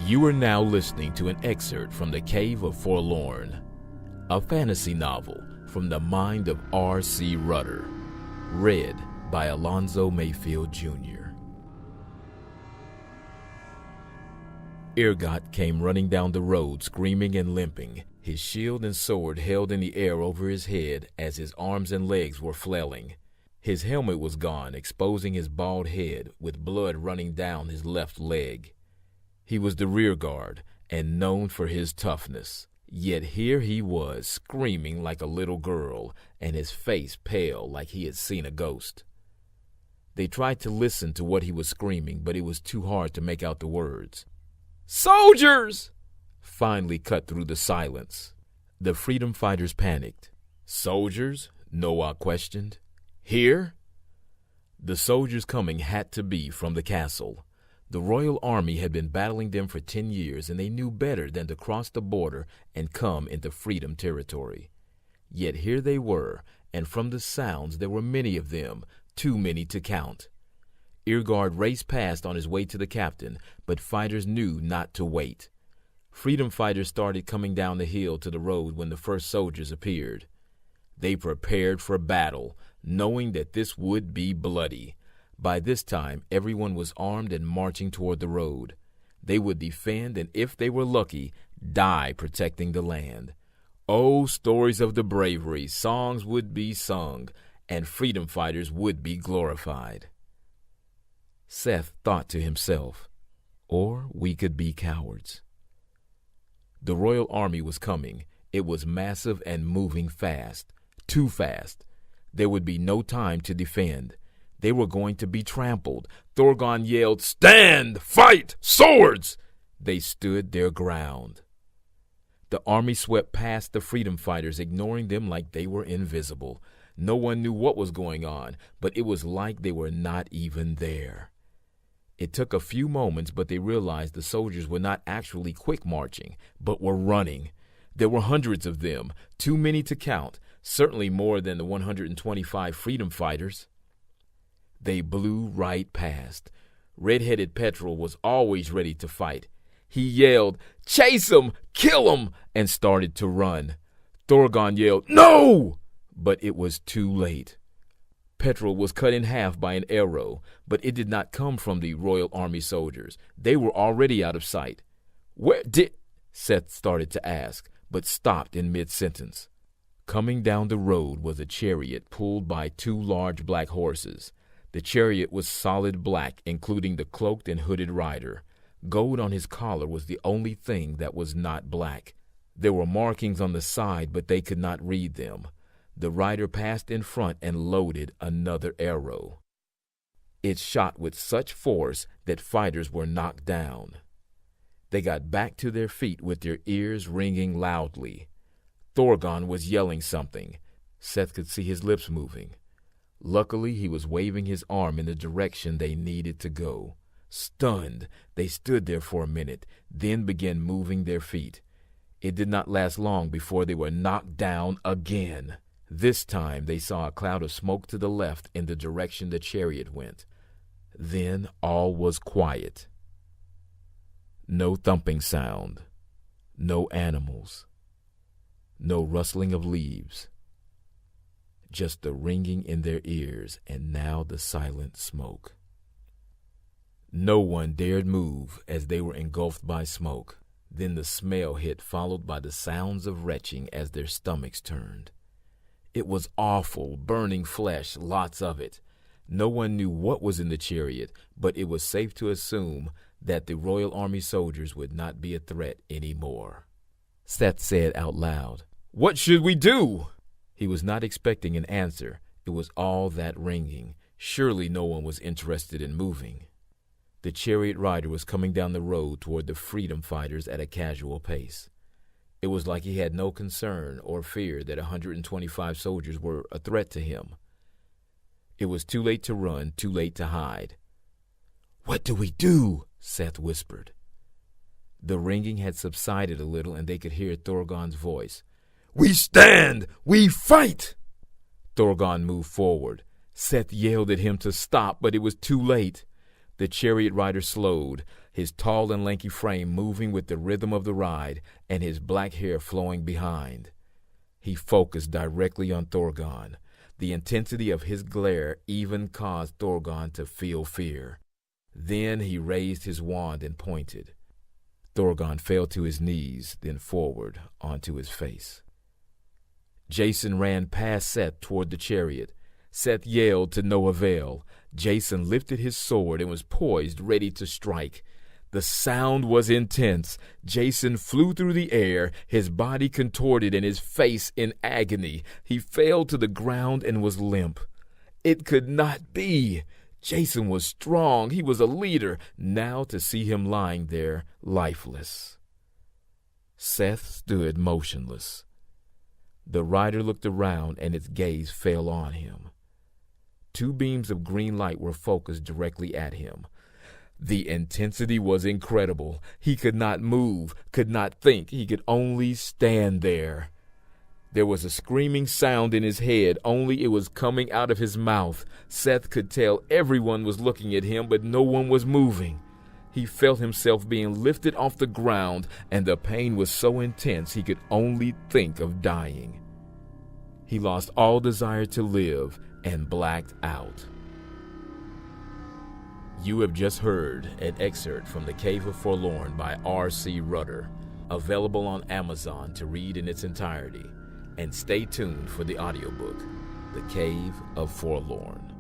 You are now listening to an excerpt from The Cave of Forlorn, a fantasy novel from the mind of R.C. Rutter, read by Alonzo Mayfield Jr. Irgot came running down the road screaming and limping, his shield and sword held in the air over his head as his arms and legs were flailing. His helmet was gone, exposing his bald head with blood running down his left leg. He was the rear guard and known for his toughness. Yet here he was, screaming like a little girl, and his face pale like he had seen a ghost. They tried to listen to what he was screaming, but it was too hard to make out the words. "Soldiers!" finally cut through the silence. The freedom fighters panicked. "Soldiers?" Noah questioned. "Here?" The soldiers coming had to be from the castle. The Royal Army had been battling them for 10 years, and they knew better than to cross the border and come into freedom territory. Yet here they were, and from the sounds there were many of them, too many to count. Irgard raced past on his way to the captain, but fighters knew not to wait. Freedom fighters started coming down the hill to the road when the first soldiers appeared. They prepared for battle, knowing that this would be bloody. By this time, everyone was armed and marching toward the road. They would defend and, if they were lucky, die protecting the land. Oh, stories of the bravery, songs would be sung, and freedom fighters would be glorified. Seth thought to himself, or we could be cowards. The Royal Army was coming. It was massive and moving fast, too fast. There would be no time to defend. They were going to be trampled. Thorgon yelled, "Stand! Fight! Swords!" They stood their ground. The army swept past the freedom fighters, ignoring them like they were invisible. No one knew what was going on, but it was like they were not even there. It took a few moments, but they realized the soldiers were not actually quick marching, but were running. There were hundreds of them, too many to count, certainly more than the 125 freedom fighters. They blew right past. Red-headed Petrol was always ready to fight. He yelled, "Chase 'em! Kill 'em!" and started to run. Thorgon yelled, "No!" But it was too late. Petrol was cut in half by an arrow, but it did not come from the Royal Army soldiers. They were already out of sight. "Where did—" Seth started to ask, but stopped in mid-sentence. Coming down the road was a chariot pulled by 2 large black horses. The chariot was solid black, including the cloaked and hooded rider. Gold on his collar was the only thing that was not black. There were markings on the side, but they could not read them. The rider passed in front and loaded another arrow. It shot with such force that fighters were knocked down. They got back to their feet with their ears ringing loudly. Thorgon was yelling something. Seth could see his lips moving. Luckily, he was waving his arm in the direction they needed to go. Stunned, they stood there for a minute, then began moving their feet. It did not last long before they were knocked down again. This time, they saw a cloud of smoke to the left in the direction the chariot went. Then all was quiet. No thumping sound. No animals. No rustling of leaves. Just the ringing in their ears, and now the silent smoke. No one dared move as they were engulfed by smoke. Then the smell hit, followed by the sounds of retching as their stomachs turned. It was awful, burning flesh, lots of it. No one knew what was in the chariot, but it was safe to assume that the Royal Army soldiers would not be a threat anymore. Seth said out loud, "What should we do?" He was not expecting an answer. It was all that ringing. Surely no one was interested in moving. The chariot rider was coming down the road toward the freedom fighters at a casual pace. It was like he had no concern or fear that 125 soldiers were a threat to him. It was too late to run, too late to hide. "What do we do?" Seth whispered. The ringing had subsided a little, and they could hear Thorgon's voice. "We stand! We fight!" Thorgon moved forward. Seth yelled at him to stop, but it was too late. The chariot rider slowed, his tall and lanky frame moving with the rhythm of the ride and his black hair flowing behind. He focused directly on Thorgon. The intensity of his glare even caused Thorgon to feel fear. Then he raised his wand and pointed. Thorgon fell to his knees, then forward onto his face. Jason ran past Seth toward the chariot. Seth yelled to no avail. Jason lifted his sword and was poised, ready to strike. The sound was intense. Jason flew through the air, his body contorted and his face in agony. He fell to the ground and was limp. It could not be. Jason was strong. He was a leader. Now to see him lying there, lifeless. Seth stood motionless. The rider looked around and its gaze fell on him. 2 beams of green light were focused directly at him. The intensity was incredible. He could not move, could not think. He could only stand there. There was a screaming sound in his head, only it was coming out of his mouth. Seth could tell everyone was looking at him, but no one was moving. He felt himself being lifted off the ground, and the pain was so intense he could only think of dying. He lost all desire to live and blacked out. You have just heard an excerpt from The Cave of Forlorn by R.C. Rutter, available on Amazon to read in its entirety. And stay tuned for the audiobook, The Cave of Forlorn.